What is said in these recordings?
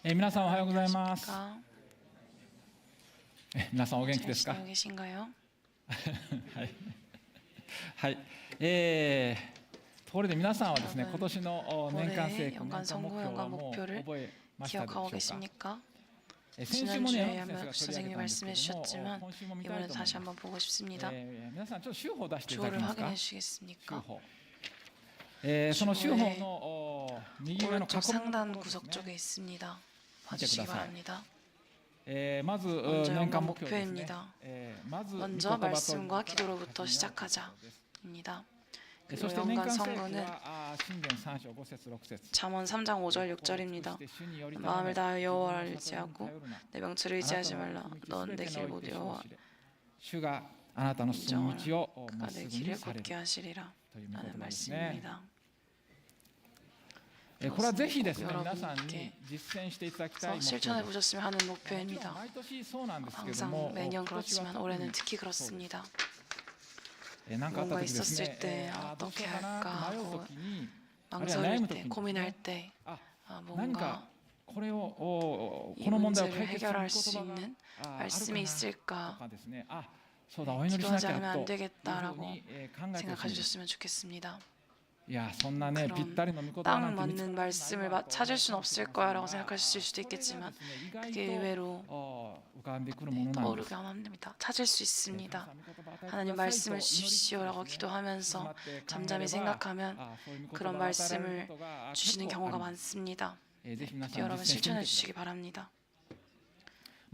皆さんおはようございます。 안녕하십니까? 皆さんお元気ですか？ 잘 지내고 계신가요? はい、はい。ところで皆さんはですね、今年の年間成果、年間目標はもう覚えましたでしょう 기억하고 か？ 계십니까? 先週もね、 지난주에 先生が取り上 선생님이 げたんですけ 말씀해 ども、 주셨지만 今週も見たい 이번에 と思い 다시 ます。 한번 보고 싶습니다. 皆さんちょっと週報を出していただけ 주어를 ますか？ 확인해 週 주시겠습니까? 報。その週報の右上の 오른쪽 囲みのとこ 상단 ろです 구석 ね。 쪽에 있습니다. 봐주시기 바랍니다. まず 먼저 年間 연간 目標ですね。 목표입니다. まず 먼저 말씀과 기도로부터 시작하자입니다. そ 그리고 して年 연간 間成果 성구는 は箴言3章5節6節 잠언 3장 5절 6절입니다. 마음을 다하여 여호와를 의지하고 내 명철을 의지하지 말라. 넌 내 길 못 여호와 主があなたの進む道をま 그가 っす 내 ぐに 길을 される 곧게 하시리라. という御言 라는 葉ですね。 말씀입니다. これはぜひですね、 여러분께 皆さんに実践していただきたい目標 실천해 です。 보셨으면 하는 목표입니다. 毎年そうなんですけれども、 항상 매년 今年は 그렇지만 特 올해는 に 특히 그렇습니다. 何かあった時ですね、 뭔가 있었을 때 どうしよ 어떻게 うかな 할까 と迷う 하고 時に、 망설일 때, 고민할 때 何 뭔가 かこれをこ 이 の問題を 문제를 解決する 해결할 수 言葉が 있는 あるか 말씀이 な 있을까 とかですね、そうだお祈りしな 기도하지 きゃ 않으면 と 안 いうふう 되겠다라고 に考えてほしいんです。 생각하셨으면 좋겠습니다. いやそんなね 그런 ぴったりの御言葉 딱 なんて見つから 맞는 ない 말씀을 なと 찾을 수는 없을 思 거야라고 いますが 생각하실 수도 これが 있겠지만 ですね意外 그게 と 의외로 浮かんでくるものなんです。 떠오르게 합니다. 찾을 수 있습니다. 하나님 말씀을 주십시오라고 기도하면서 잠잠히 생각하면 그런 말씀을 주시는 경우가 많습니다. 여러분 실천해 주시기 바랍니다.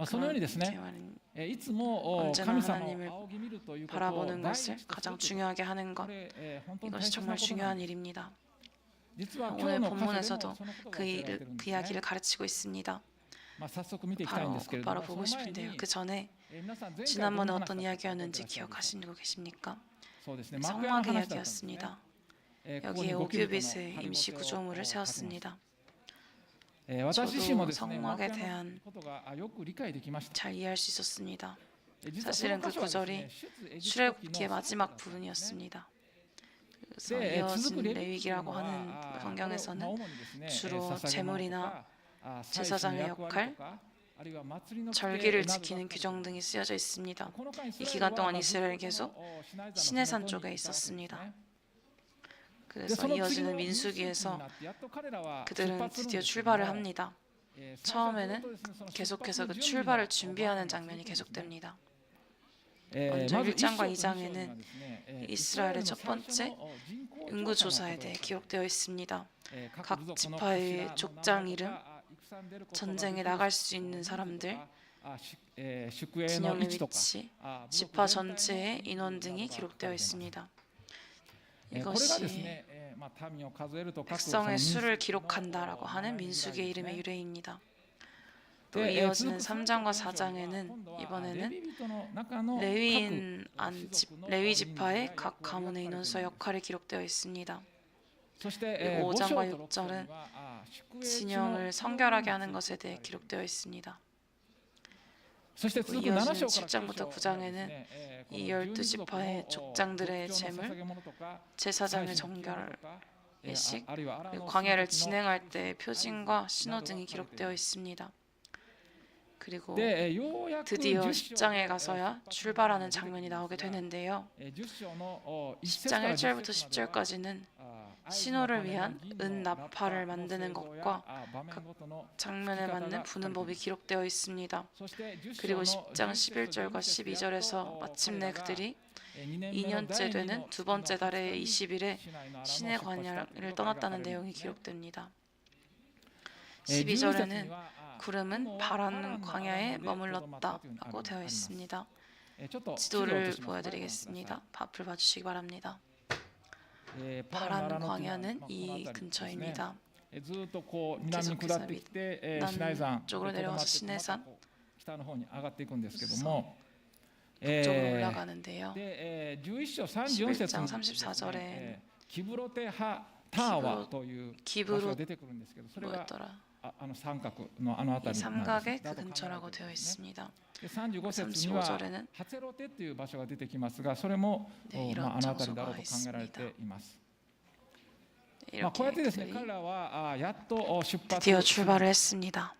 そのようにですね、 いつも神様を仰ぎ見るということを 바라보는 第 것을 一とす 가장 るという 중요하게 하는 こ 것 れ本当に大 이것이 切な 정말 ことなん 중요한 です。 일입니다. 実は今日 오늘 の箇所でも 본문에서도 そのことが 그, 教えられてるんです 그 ね。 이야기를 가르치고 있습니다. 早速見ていきたいん 바로 ですけれど 곧바로 も、そ 보고 の前 싶은데요. に 그 전에 皆さん前回どん 지난번에 な話 어떤 だったか覚えてらっ 이야기였는지 しゃるでしょうか？ 기억하시고 계십니까? そうですね、幕屋の 성막의 話だったんですね。 이야기였습니다. ここに 여기에 5キュビット 5규빗의 の 임시 張り 구조물을 ごてを 세웠습니다. 私自身もですね、 저도 幕屋 성막에 の 대한 ことがよく理解できました。 잘 이해할 수 있었습니다. 実はその 사실은 그 箇所はですね 구절이 出エジプト記 출애굽기의 の 마지막 最後だったんですね。 부분이었습니다. 그래서 で、続 이어진 くレビ記 레위기라고 は 하는 これ 성경에서는 主にですね、 주로 捧げ物と 제물이나 か祭司の 제사장의 役割 역할, とかあるいは祭りの規定 절기를 などだった 지키는 り 규정 등이 쓰여져 있습니다. この間 이 イスラエル 기간 は 동안 ずっと 이스라엘 こ 계속 のシナイ山の 시내산 麓に 쪽에 いたわけですね。 있었습니다. で 그래서 その次の 이어지는 民数記に 민수기에서 なってやっと彼らは出 그들은 発するん 드디어 ですけれど 출발을 も 합니다. 最初はずっと 처음에는 ですね、その出 계속해서 発 그 の準備 출발을 の 준비하는 場面が 장면이 続いているんですね。 계속됩니다. ま 먼저 ず 1장과 1章と2章には 2장에는 ですね、 이스라엘의 첫 번째 인구조사에 대해 기록되어 있습니다. 각 지파의 족장 이름, 전쟁에 나갈 수 있는 사람들, 진영의 위치, 지파 전체의 인원 등이 기록되어 있습니다. これが 이것이 ですね、民を数えると書く 백성의 その 수를 民数記の 기록한다라고 하는 민수기의 由来ですね。 이름의 유래입니다. 또 네, 이어지는 그 3장과 3장 4장에는 이번에는 이번에는 레위인 레위 지파의 각 가문의 인원수와 역할이 기록되어 있습니다. 그리고 5장과 6절은 진영을 성결하게 하는 것에 대해 기록되어 있습니다. 이어지는 이어지는 7장부터 9장에는 이 12지파의 족장들의 재물, 제사장의 정결, 예식, 그리고 광야를 진행할 때의 표징과 신호 등이 기록되어 있습니다. 그리고 드디어 10장에 가서야 출발하는 장면이 나오게 되는데요. 10장 1절부터 10절까지는 신호를 위한 은 나팔을 만드는 것과 각 장면에 맞는 부는 법이 기록되어 있습니다. 그리고 10장 11절과 12절에서 마침내 그들이 2년째 되는 두 번째 달의 20일에 시내 광야를 떠났다는 내용이 기록됩니다. 12절에는 구름은 파란 광야에 머물렀다라고 되어 있습니다. 지도를 보여드리겠습니다. 앞을 봐주시기 바랍니다. 파란 광야는 이 근처입니다. 계속해서 남쪽으로 내려와서 시내산 북쪽으로 올라가는데요. 11장 34절에 기브로 뭐였더라? 이 삼각의 그 근처라고 되어 있습니다. 35절에는 ハツェロテという場所が出てきますが、それもあの辺りだろうと考えられています。こうやってですね、彼らはやっと出発 드디어 출발을 했습니다.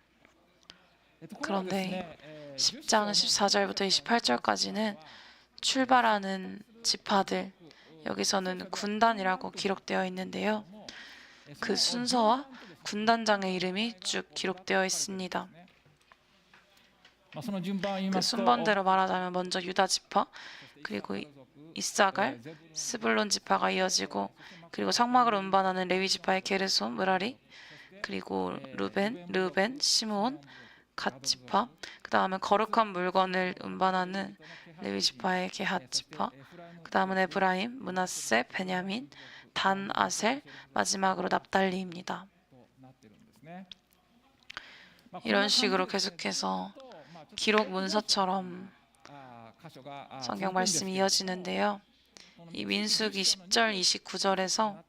그런데 10장 14절부터 28절까지는 출발하는 지파들, 여기서는 군단이라고 기록되어 있는데요. 그 순서와 군단장의 이름이 쭉 기록되어 있습니다. 그 순번대로 말하자면 먼저 유다 지파, 그리고 이사갈, 스불론 지파가 이어지고, 그리고 성막을 운반하는 레위 지파의 게르손, 므라리, 그리고 르벤, 시므온, 갓 지파, 그 다음에 거룩한 물건을 운반하는 레위 지파의 게핫 지파, 그 다음은 에브라임, 므낫세, 베냐민, 단, 아셀, 마지막으로 납달리입니다. 이런 식으로 계속해서 기록 문서처럼 성경 말씀이 이어지는데요. 이 민수기 10절 29절에서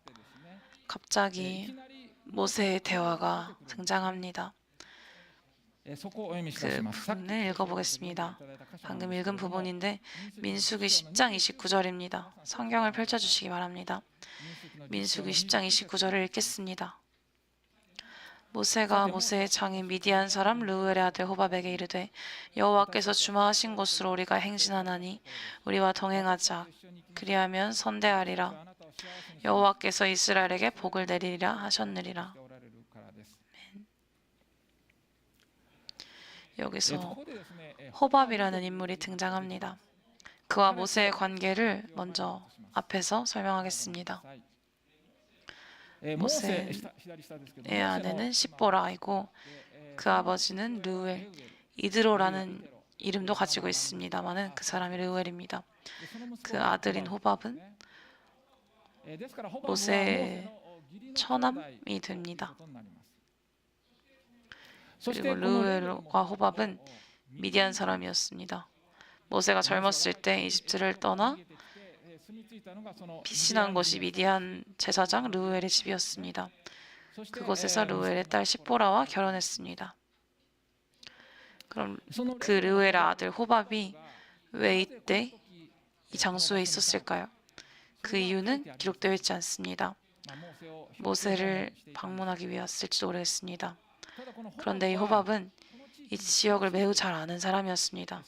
갑자기 모세의 대화가 등장합니다. 그 부분을 읽어보겠습니다. 방금 읽은 부분인데 민수기 10장 29절입니다. 성경을 펼쳐주시기 바랍니다. 민수기 10장 29절을 읽겠습니다. 모세가 모세의 장인 미디안 사람 르우엘의 아들 호밥에게 이르되 여호와께서 주마하신 곳으로 우리가 행진하나니 우리와 동행하자. 그리하면 선대하리라. 여호와께서 이스라엘에게 복을 내리리라 하셨느니라. 여기서 호밥이라는 인물이 등장합니다. 그와 모세의 관계를 먼저 앞에서 설명하겠습니다. 모세의 아내는 십보라이고 그 아버지는 르우엘, 이드로라는 이름도 가지고 있습니다만은 그 사람이 르우엘입니다. 그 아들인 호밥은 모세의 처남이 됩니다. 그리고 르우엘과 호밥은 미디안 사람이었습니다. 모세가 젊었을 때 이집트를 떠나 피신한 곳이 미디안 제사장 르우엘의 집이었습니다. 그곳에서 르우엘의 딸 십보라와 결혼했습니다. 그럼 그 르우엘의 아들 호밥이 왜 이때 이 장소에 있었을까요? 그 이유는 기록되어 있지 않습니다. 모세를 방문하기 위해였을지도 모르겠습니다. 그런데 이 호밥은 이 지역을 매우 잘 아는 사람이었습니다.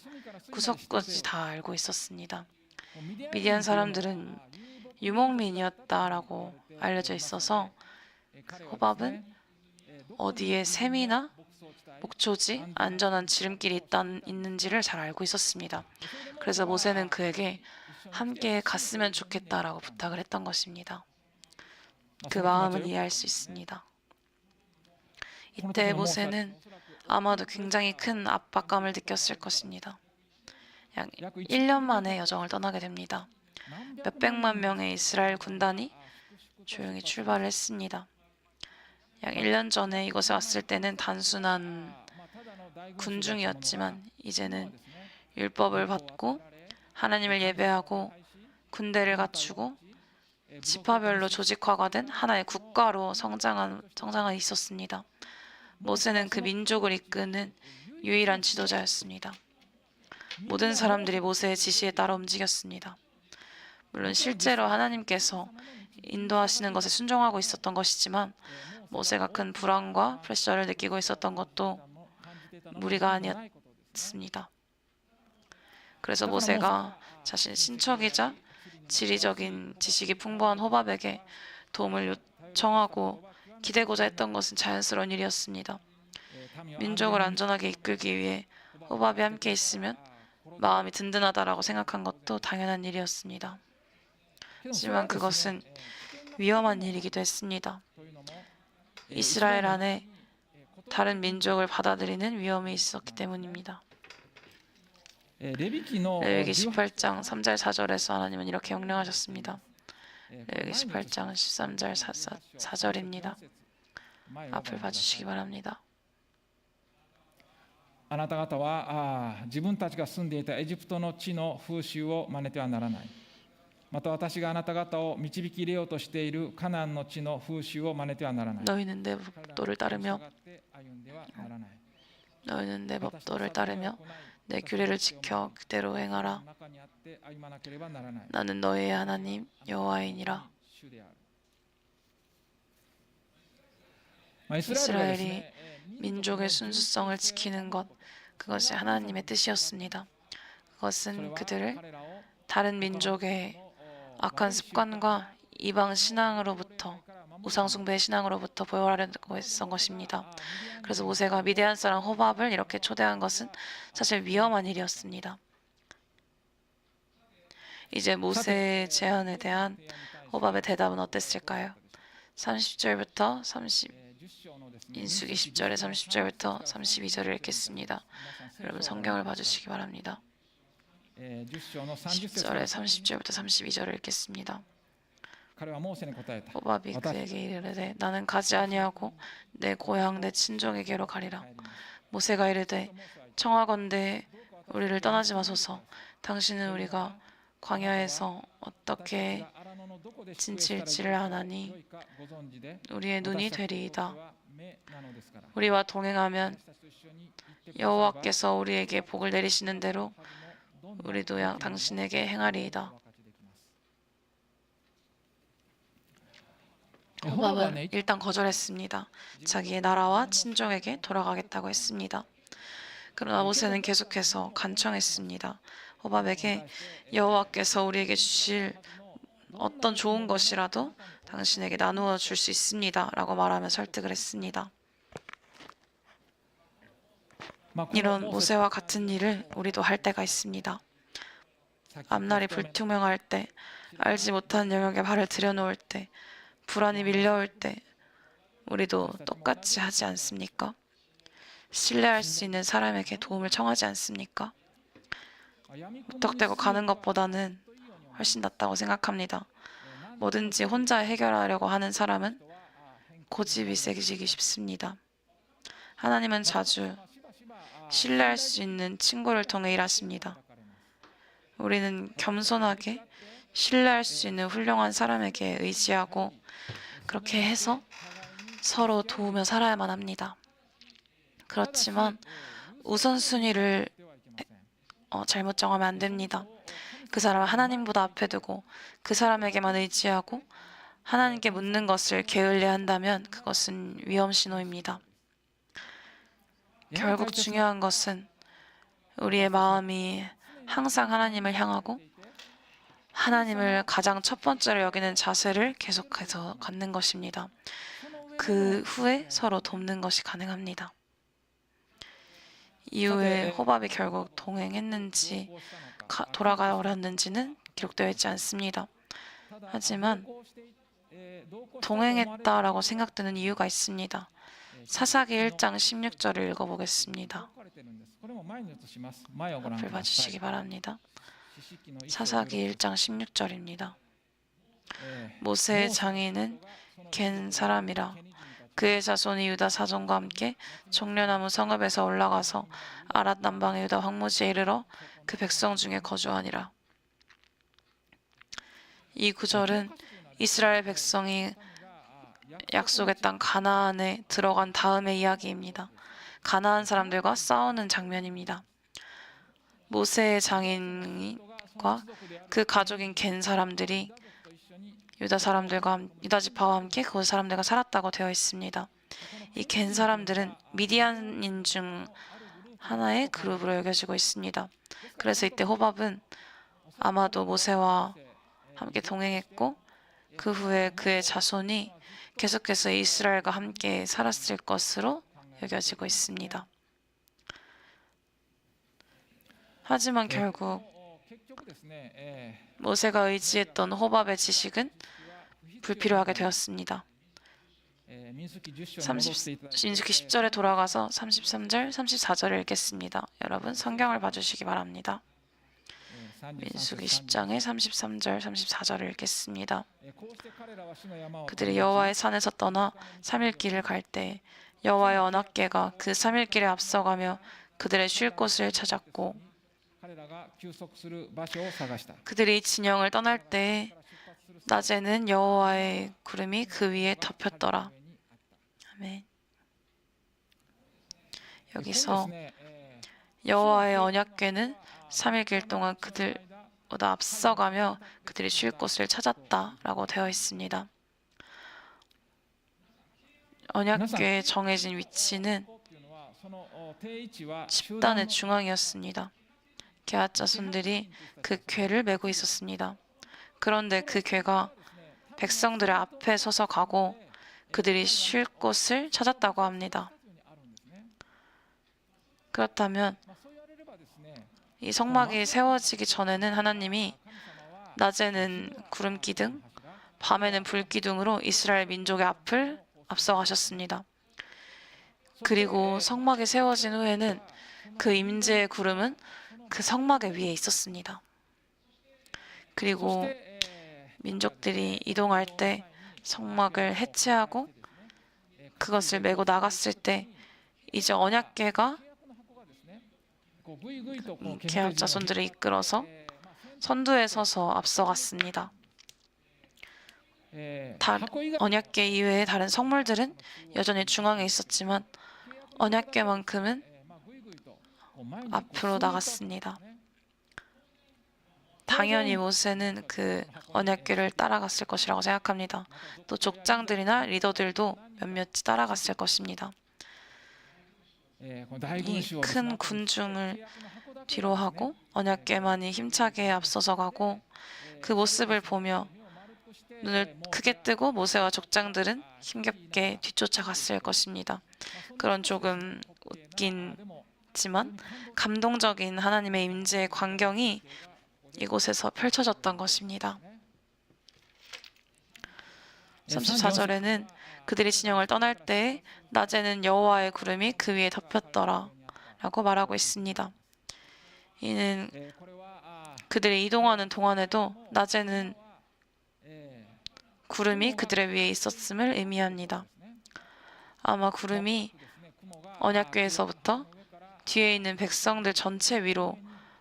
구석까지 다 알고 있었습니다. 미디안 사람들은 유목민이었다라고 알려져 있어서 호밥은 어디에 샘이나 목초지, 안전한 지름길이 있는지를 잘 알고 있었습니다. 그래서 모세는 그에게 함께 갔으면 좋겠다라고 부탁을 했던 것입니다. 그 마음을 이해할 수 있습니다. 이때 모세는 아마도 굉장히 큰 압박감을 느꼈을 것입니다. 약 1년 만에 여정을 떠나게 됩니다. 몇백만 명의 이스라엘 군단이 조용히 출발을 했습니다. 약 1년 전에 이곳에 왔을 때는 단순한 군중이었지만 이제는 율법을 받고 하나님을 예배하고 군대를 갖추고 지파별로 조직화가 된 하나의 국가로 성장해 있었습니다. 모세는 그 민족을 이끄는 유일한 지도자였습니다. 모든 사람들이 모세의 지시에 따라 움직였습니다. 물론 실제로 하나님께서 인도하시는 것에 순종하고 있었던 것이지만 모세가 큰 불안과 프레셔를 느끼고 있었던 것도 무리가 아니었습니다. 그래서 모세가 자신의 친척이자 지리적인 지식이 풍부한 호밥에게 도움을 요청하고 기대고자 했던 것은 자연스러운 일이었습니다. 민족을 안전하게 이끌기 위해 호밥이 함께 있으면 마음이 든든하다라고 생각한 것도 당연한 일이었습니다. 하지만 그것은 위험한 일이기도 했습니다. 이스라엘 안에 다른 민족을 받아들이는 위험이 있었기 때문입니다. 레위기 18장 3절 4절에서 하나님은 이렇게 명령하셨습니다. 레위기 18장 13절 4절입니다. 앞을 봐주시기 바랍니다. あなた方は自分たちが住んでいたエジプトの地の風習を真似てはならない。また私があなた方を導き入れようとしているカナンの地の風習を真似てはならない。 너희는 내 법도를 따르며 내 규례를 지켜 그대로 행하라. 나는 너희의 하나님 여호와이니라. 이스라엘이 민족의 순수성을 지키는 것, 그것이 하나님의 뜻이었습니다. 그것은 그들을 다른 민족의 악한 습관과 이방 신앙으로부터, 우상 숭배 신앙으로부터 보호하려고 했던 것입니다. 그래서 모세가 미디안 사람 호밥을 이렇게 초대한 것은 사실 위험한 일이었습니다. 이제 모세의 제안에 대한 호밥의 대답은 어땠을까요? 30절부터 10인수기 10절에 30절부터 32절을 읽겠습니다. 여러분 성경을 봐주시기 바랍니다. 10절에 30절부터 32절을 읽겠습니다. 호밥이 그에게 이르되 나는 가지 아니하고 내 고향 내 친족에게로 가리라. 모세가 이르되 청하건대 우리를 떠나지 마소서. 당신은 우리가 광야에서 어떻게 진칠지를 아나니 우리의 눈이 되리이다. 우리와 동행하면 여호와께서 우리에게 복을 내리시는 대로 우리도 당신에게 행하리이다. 호밥은 일단 거절했습니다. 자기의 나라와 친족에게 돌아가겠다고 했습니다. 그러나 모세는 계속해서 간청했습니다. 호밥에게 여호와께서 우리에게 주실 어떤 좋은 것이라도 당신에게 나누어 줄 수 있습니다. 라고 말하며 설득을 했습니다. 이런 모세와 같은 일을 우리도 할 때가 있습니다. 앞날이 불투명할 때, 알지 못한 영역에 발을 들여놓을 때, 불안이 밀려올 때 우리도 똑같이 하지 않습니까? 신뢰할 수 있는 사람에게 도움을 청하지 않습니까? 무턱대고 가는 것보다는 훨씬 낫다고 생각합니다. 뭐든지 혼자 해결하려고 하는 사람은 고집이 세지기 쉽습니다. 하나님은 자주 신뢰할 수 있는 친구를 통해 일하십니다. 우리는 겸손하게 신뢰할 수 있는 훌륭한 사람에게 의지하고 그렇게 해서 서로 도우며 살아야만 합니다. 그렇지만 우선순위를 잘못 정하면 안 됩니다. 그 사람을 하나님보다 앞에 두고 그 사람에게만 의지하고 하나님께 묻는 것을 게을리 한다면 그것은 위험 신호입니다. 결국 중요한 것은 우리의 마음이 항상 하나님을 향하고 하나님을 가장 첫 번째로 여기는 자세를 계속해서 갖는 것입니다. 그 후에 서로 돕는 것이 가능합니다. 이후에 호밥이 결국 동행했는지 돌아가 버렸는지는 기록되어 있지 않습니다. 하지만 동행했다라고 생각되는 이유가 있습니다. 사사기 1장 16절을 읽어보겠습니다. 앞을 봐주시기 바랍니다. 사사기 1장 16절입니다. 모세의 장인은 겐 사람이라 그의 자손이 유다 사종과 함께 종려나무 성읍에서 올라가서 아랏 남방의 유다 황무지에 이르러 그 백성 중에 거주하니라. 이 구절은 이스라엘 백성이 약속의 땅 가나안에 들어간 다음의 이야기입니다. 가나안 사람들과 싸우는 장면입니다. 모세의 장인과 그 가족인 겐 사람들이 유다 지파와 함께 그 사람들과 살았다고 되어 있습니다. 이 겐 사람들은 미디안인 중 하나의 그룹으로 여겨지고 있습니다. 그래서 이때 호밥은 아마도 모세와 함께 동행했고 그 후에 그의 자손이 계속해서 이스라엘과 함께 살았을 것으로 여겨지고 있습니다. 하지만 결국 모세가 의지했던 호밥의 지식은 불필요하게 되었습니다. 민수기 10절에 돌아가서 33절, 34절을 읽겠습니다. 여러분 성경을 봐주시기 바랍니다. 민수기 10장의 33절, 34절을 읽겠습니다. 그들이 여호와의 산에서 떠나 3일 길을 갈 때 여호와의 언약궤가 그 3일 길에 앞서가며 그들의 쉴 곳을 찾았고 그들이 진영을 떠날 때 낮에는 여호와의 구름이 그 위에 덮였더라. 아멘. 여기서 여호와의 언약궤는 3일 길 동안 그들보다 앞서가며 그들이 쉴 곳을 찾았다라고 되어 있습니다. 언약궤에 정해진 위치는 집단의 중앙이었습니다. 게앗 자손들이 그 궤를 메고 있었습니다. 그런데 그 궤가 백성들의 앞에 서서 가고 그들이 쉴 곳을 찾았다고 합니다. 그렇다면 이 성막이 세워지기 전에는 하나님이 낮에는 구름 기둥, 밤에는 불 기둥으로 이스라엘 민족의 앞을 앞서가셨습니다. 그리고 성막이 세워진 후에는 그 임재의 구름은 그 성막 위에 있었습니다. 그리고 민족들이 이동할 때 성막을 해체하고 그것을 메고 나갔을 때 이제 언약궤가 게앗 자손들을 이끌어서 선두에 서서 앞서갔습니다. 언약궤 이외의 다른 성물들은 여전히 중앙에 있었지만 언약궤만큼은 앞으로 나갔습니다. 당연히 모세는 그 언약궤를 따라갔을 것이라고 생각합니다. 또 족장들이나 리더들도 몇몇이 따라갔을 것입니다. 이 큰 군중을 뒤로 하고 언약궤만이 힘차게 앞서서 가고 그 모습을 보며 눈을 크게 뜨고 모세와 족장들은 힘겹게 뒤쫓아갔을 것입니다. 그런 조금 웃긴지만 감동적인 하나님의 임재의 광경이 이곳에서 펼쳐졌던 것입니다. 34절에는 그들이 진영을 떠날 때 낮에는 여호와의 구름이 그 위에 덮였더라 라고 말하고 있습니다. 이는 그들이 이동하는 동안에도 낮에는 구름이 그들의 위에 있었음을 의미합니다. 아마 구름이 언약궤에서부터 뒤에 있는 백성들 전체 위로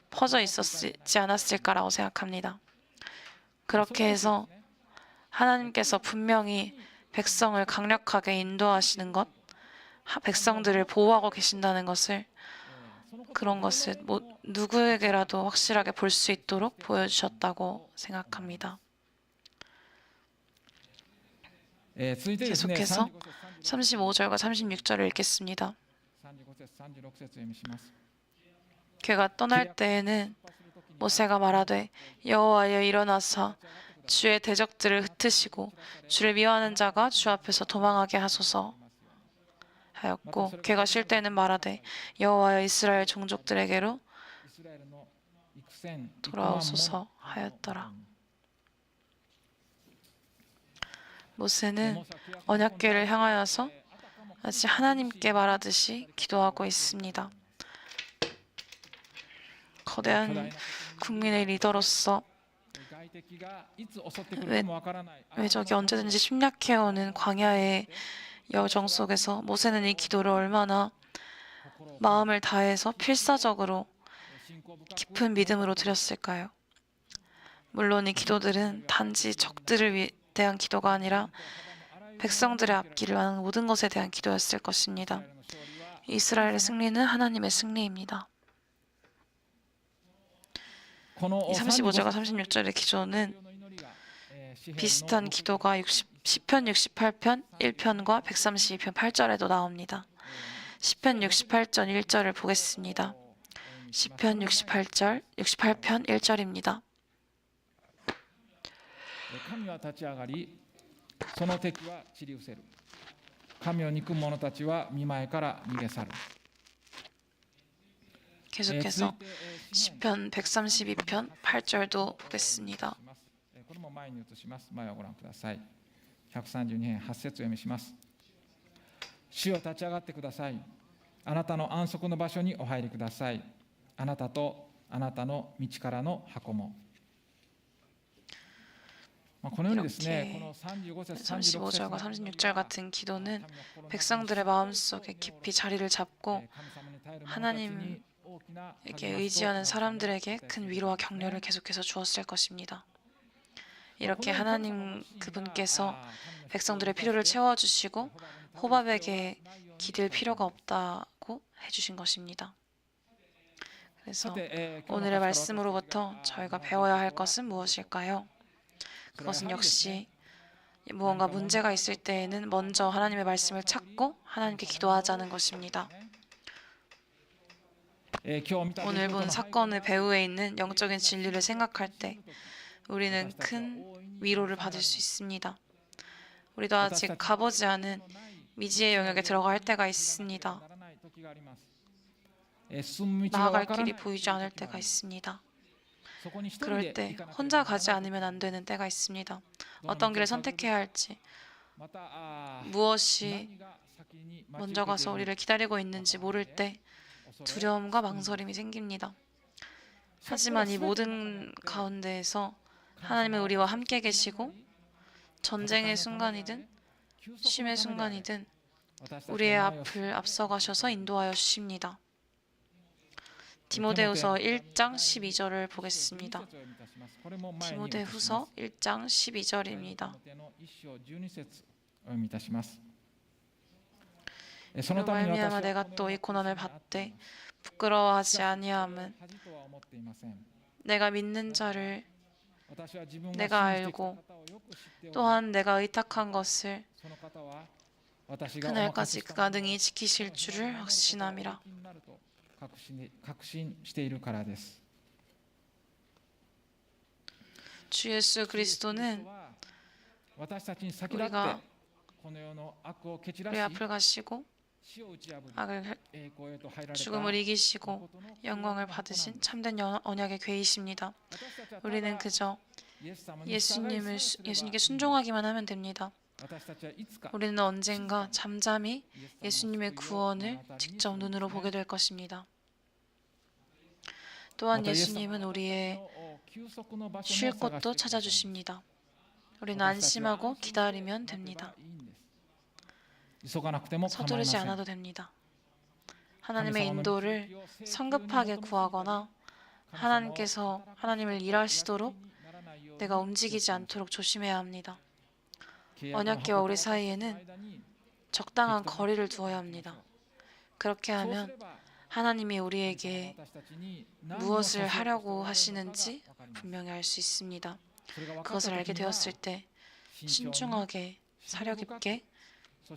퍼져 있었지 않았을까라고 생각합니다. 그렇게 해서 하나님께서 분명히 백성을 강력하게 인도하시는 것, 백성들을 보호하고 계신다는 것을, 그런 것을 누구에게라도 확실하게 볼 수 있도록 보여주셨다고 생각합니다. 계속해서 35절과 36절을 읽겠습니다. 궤가 떠날 때에는 모세가 말하되 여호와여 일어나사 주의 대적들을 흩으시고 주를 미워하는 자가 주 앞에서 도망하게 하소서 하였고, 궤가 쉴 때에는 말하되 여호와여 이스라엘 종족들에게로 돌아오소서 하였더라. 모세는 언약궤를 향하여서 마치 하나님께 말하듯이 기도하고 있습니다. 거대한 국민의 리더로서 외적이 언제든지 침략해오는 광야의 여정 속에서 모세는 이 기도를 얼마나 마음을 다해서 필사적으로 깊은 믿음으로 드렸을까요? 물론 이 기도들은 단지 적들을 대한 기도가 아니라 백성들의 앞길을 아는 모든 것에 대한 기도였을 것입니다. 이스라엘의 승리는 하나님의 승리입니다. 이 35절과 36절의 기도는 비슷한 기도가 시편 68편 1편과 132편 8절에도 나옵니다. 시편 68편 1절을 보겠습니다. 시편 68편 1절입니다. 神は立ち上がり、その敵は散り失せる。神を憎む者たちは御前から逃げ去る。 계속해서 시편 132편 8절도 보겠습니다. これも前に移します。前をご覧ください。132編8節を読みします。主よ立ち上がってください。あなたの安息の場所にお入りください。あなたとあなたの道からの箱も。このようにですね、この35절과 36절 같은 기도는 백성들의 마음속에 깊이 자리를 잡고 하나님에게 의지하는 사람들에게 큰 위로와 격려를 계속해서 주었을 것입니다. 이렇게 하나님 그분께서 백성들의 필요를 채워주시고 호밥에게 기댈 필요가 없다고 해주신 것입니다. 그래서 오늘의 말씀으로부터 저희가 배워야 할 것은 무엇일까요? 그것은 역시 무언가 문제가 있을 때에는 먼저 하나님의 말씀을 찾고 하나님께 기도하자는 것입니다. 오늘 본 사건의 배후에 있는 영적인 진리를 생각할 때 우리는 큰 위로를 받을 수 있습니다. 우리도 아직 가보지 않은 미지의 영역에 들어갈 때가 있습니다. 나아갈 길이 보이지 않을 때가 있습니다. 그럴 때 혼자 가지 않으면 안 되는 때가 있습니다. 어떤 길을 선택해야 할지, 무엇이 먼저 가서 우리를 기다리고 있는지 모를 때 두려움과 망설임이 생깁니다. 하지만 이 모든 가운데에서 하나님은 우리와 함께 계시고 전쟁의 순간이든 쉼의 순간이든 우리의 앞을 앞서가셔서 인도하여 주십니다. 디모데후서 1장 12절을 보겠습니다. 디모데후서 1장 12절입니다. 이로 말미암아 내가 또 이 고난을 받되 부끄러워하지 아니함은 내가 믿는 자를 내가 알고 또한 내가 의탁한 것을 그날까지 그가 능히 지키실 줄을 확신함이라. 주 예수 그리스도는 우리가 우리 앞을 가시고 악을 죽음을 이기시고 영광을 받으신 참된 언약의 궤이십니다. 우리는 그저 예수님께 순종하기만 하면 됩니다. 우리는 언젠가 잠잠히 예수님의 구원을 직접 눈으로 보게 될 것입니다. 또한 예수님은 우리의 쉴 곳도 찾아주십니다. 우리는 안심하고 기다리면 됩니다. 서두르지 않아도 됩니다. 하나님의 인도를 성급하게 구하거나 하나님을 일하시도록 내가 움직이지 않도록 조심해야 합니다. 언약궤와 우리 사이에는 적당한 거리를 두어야 합니다. 그렇게 하면 하나님이 우리에게 무엇을 하려고 하시는지 분명히 알 수 있습니다. 그것을 알게 되었을 때 신중하게 사려 깊게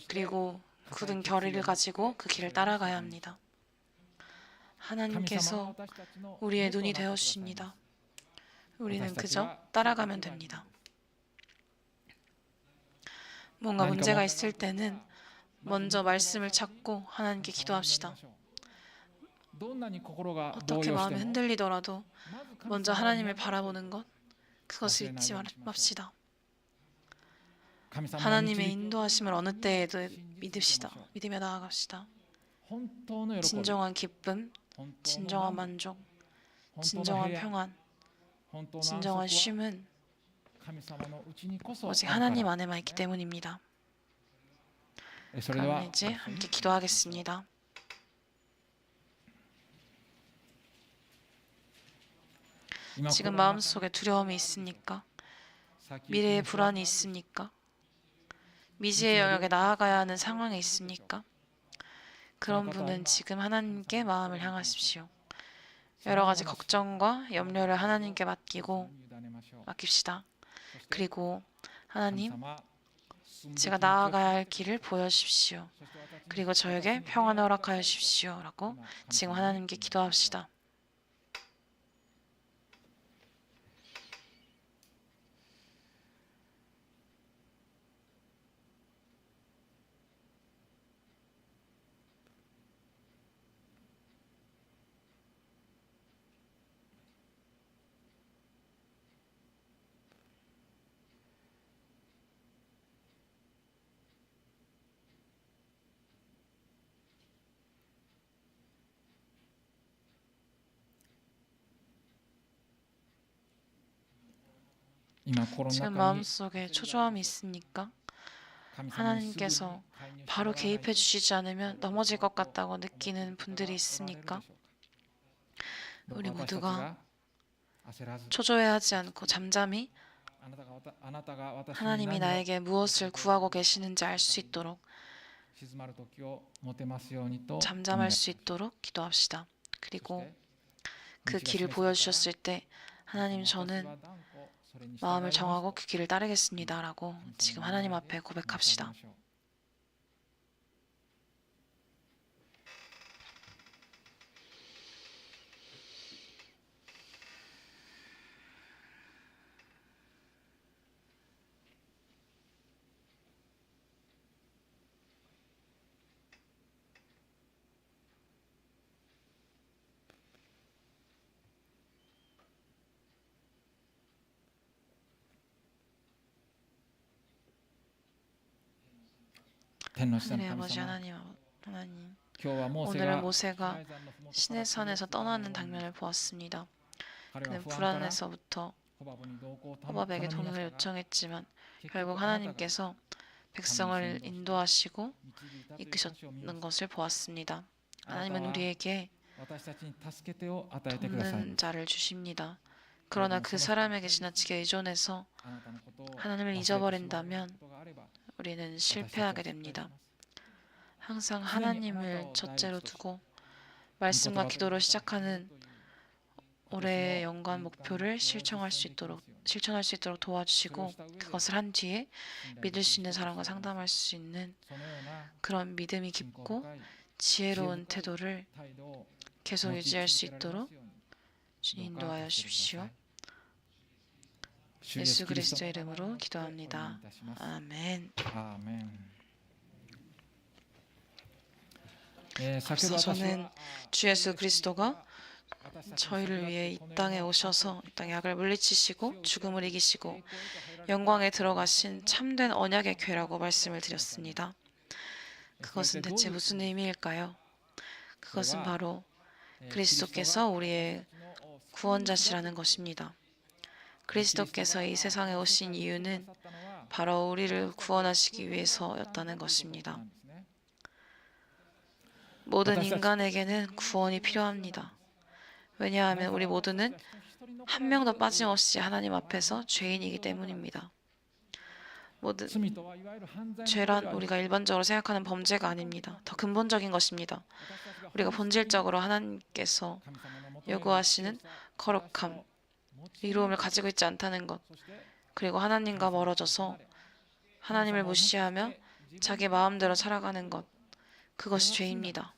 그리고 굳은 결의를 가지고 그 길을 따라가야 합니다. 하나님께서 우리의 눈이 되어 주십니다. 우리는 그저 따라가면 됩니다. 뭔가 문제가 있을 때는 먼저 말씀을 찾고 하나님께 기도합시다. 어떻게 마음이 흔들리더라도 먼저 하나님을 바라보는 것, 그것을 잊지 맙시다. 하나님의 인도하심을 어느 때에도 믿읍시다. 믿으며 나아갑시다. 진정한 기쁨, 진정한 만족, 진정한 평안, 진정한 쉼은 오직 하나님 안에만 있기 때문입니다. 그럼 이제 함께 기도하겠습니다. 지금 마음속에 두려움이 있습니까? 미래에 불안이 있습니까? 미지의 영역에 나아가야 하는 상황에 있습니까? 그런 분은 지금 하나님께 마음을 향하십시오. 여러 가지 걱정과 염려를 하나님께 맡깁시다. 그리고 하나님, 제가 나아가야 할 길을 보여주십시오. 그리고 저에게 평안을 허락하여 주십시오. 라고 지금 하나님께 기도합시다. 지금 마음속에 초조함이 있습니까? 하나님께서 바로 개입해 주시지 않으면 넘어질 것 같다고 느끼는 분들이 있습니까? 우리 모두가 초조해하지 않고 잠잠히 하나님이 나에게 무엇을 구하고 계시는지 알 수 있도록 잠잠할 수 있도록 기도합시다. 그리고 그 길을 보여주셨을 때 하나님, 저는 마음을 정하고 그 길을 따르겠습니다. 라고 지금 하나님 앞에 고백합시다. 天の下の 하늘의 神 아버지 様、 하나님, 今日はモーセ 오늘은 が 모세가 시내 산에서 떠나는 장면을 보았습니다. 彼は 그는 不安から 불안에서부터 ホバブに同行を頼 호밥에게 み 동행을 ましたが、 요청했지만 結局 결국 あなたが 하나님께서 백성을 인도하시고 導いたという 이끄셨는 것을 보았습니다. あなた 하나님은 は 우리에게 私たちに助け手を与えてください。 돕는 자를 주십니다. 그러나 그 사람에게 지나치게 의존해서 あなたのことを 하나님을 忘れてしまう 잊어버린다면 ことがあれば、 우리는 私たちは 실패하게 失敗し 됩니다. ます 항상 하나님을 첫째로 두고 말씀과 기도로 시작하는 올해의 연관 목표를 실천할 수 있도록 도와주시고, 그것을 한 뒤에 믿을 수 있는 사람과 상담할 수 있는 そのような 그런 믿음이 信仰 깊고 深い 지혜로운 태도를 態度を 계속 持ち 유지할 수 続けられます 있도록 ように 주님 どうか 인도하여 助けてください 주십시오. 主イエ 예수 スキリスト 그리스도의 の名前 이름으로 によってお祈り 기도합니다. いたします。 아멘. アーメン。先ほ 앞서 ど私 저는 は 주 예수 그리스도가 私たちに 저희를 위해 이 この世の 땅에 오셔서 이 땅의 악을 물리치시고 죽음을 이기시고 영광에 들어가신 참된 언약의 교회라고 말씀을 드렸습니다. 그것은 대체 무슨 의미일까요? 그것은 바로 그리스도께서 우리의 구원자시라는 것입니다. 그리스도께서 이 세상에 오신 이유는 바로 우리를 구원하시기 위해서였다는 것입니다. 모든 인간에게는 구원이 필요합니다. 왜냐하면 우리 모두는 한 명도 빠짐없이 하나님 앞에서 죄인이기 때문입니다. 모든 죄란 우리가 일반적으로 생각하는 범죄가 아닙니다. 더 근본적인 것입니다. 우리가 본질적으로 하나님께서 요구하시는 거룩함, 의로움을 가지고 있지 않다는 것, 그리고 하나님과 멀어져서 하나님을 무시하며 자기 마음대로 살아가는 것, 그것이 죄입니다.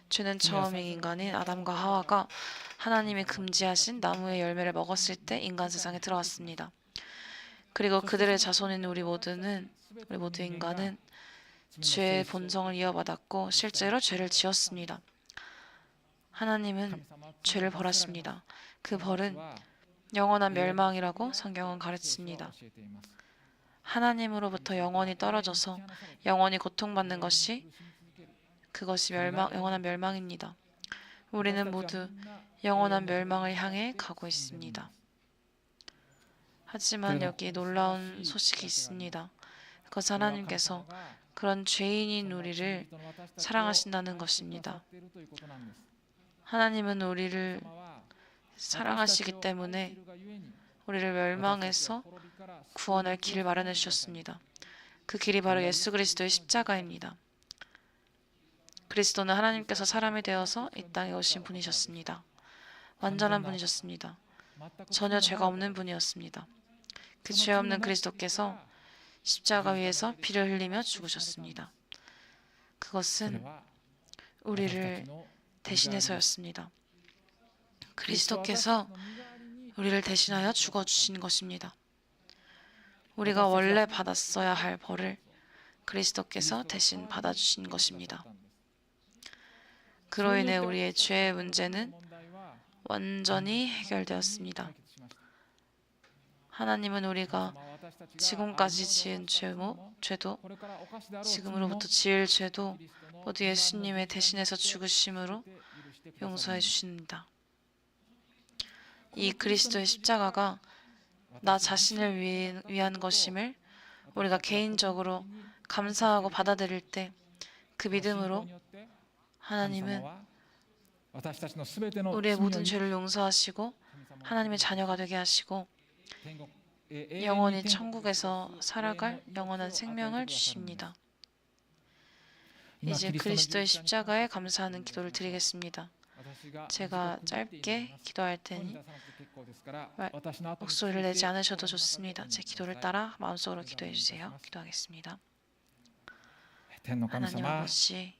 죄는 처음인 인간인 아담과 하와가 하나님이 금지하신 나무의 열매를 먹었을 때 인간 세상에 들어왔습니다. 그리고 그들의 자손인 우리 모두 인간은 죄의 본성을 이어받았고 실제로 죄를 지었습니다. 하나님은 죄를 벌하십니다. 그 벌은 영원한 멸망이라고 성경은 가르칩니다. 하나님으로부터 영원히 떨어져서 영원히 고통받는 것이 영원한 멸망입니다. 우리는 모두 영원한 멸망을 향해 가고 있습니다. 하지만 여기 놀라운 소식이 있습니다. 그것은 하나님께서 그런 죄인인 우리를 사랑하신다는 것입니다. 하나님은 우리를 사랑하시기 때문에 우리를 멸망에서 구원할 길을 마련해 주셨습니다. 그 길이 바로 예수 그리스도의 십자가입니다. 그리스도는 하나님께서 사람이 되어서 이 땅에 오신 분이셨습니다. 완전한 분이셨습니다. 전혀 죄가 없는 분이었습니다. 그 죄 없는 그리스도께서 십자가 위에서 피를 흘리며 죽으셨습니다. 그것은 우리를 대신해서였습니다. 그리스도께서 우리를 대신하여 죽어주신 것입니다. 우리가 원래 받았어야 할 벌을 그리스도께서 대신 받아주신 것입니다. 그로 인해 우리의 죄의 문제는 완전히 해결되었습니다. 하나님은 우리가 지금까지 지은 죄도 지금으로부터 지을 죄도 모두 예수님의 대신해서 죽으심으로 용서해 주십니다. 이 그리스도의 십자가가 나 자신을 위한 것임을 우리가 개인적으로 감사하고 받아들일 때 그 믿음으로 하나님은 우리의 모든 죄를 용서하시고 하나님의 자녀가 되게 하시고 영원히 천국에서 살아갈 영원한 생명을 주십니다. 이제 그리스도의 십자가에 감사하는 기도를 드리겠습니다. 제가 짧게 기도할 테니 목소리를 내지 않으셔도 좋습니다. 제 기도를 따라 마음속으로 기도해 주세요. 기도하겠습니다. 하나님 아버지,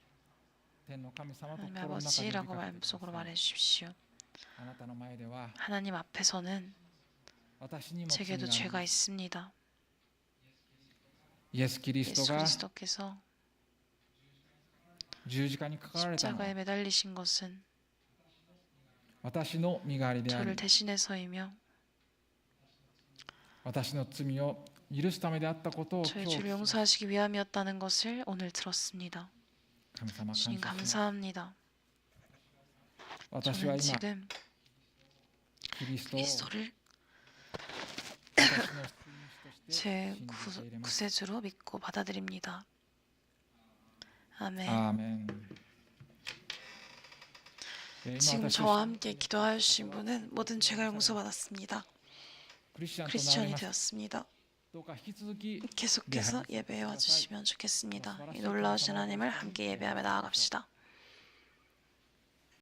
하나님 아버지라고 마음속으로 말해 주십시오. 하나님 앞에서는 제게도 죄가 있습니다. 예수 그리스도께서 십자가에 매달리신 것은 저를 대신해서이며 許すためであったことを 저의 今日 죄를 용서하시기 위함이었다는 것을 오늘 들었습니다. 神様 주님 感謝します。 감사합니다. 私は 저는 今 지금 キリストを 그리스도를 私の救い主として信 제 じ受け入れます。 구세주로 믿고 받아들입니다. 아멘. アーメン。今 지금 私 저와 함께 기도하신 분은 모든 죄가 용서받았습니다. クリスチャンとなり 크리스천이 ました。 되었습니다. どうか引き続き 계속해서 예배해 와 주시면 좋겠습니다. 이 놀라우신 하나님을 함께 예배하며 나아갑시다.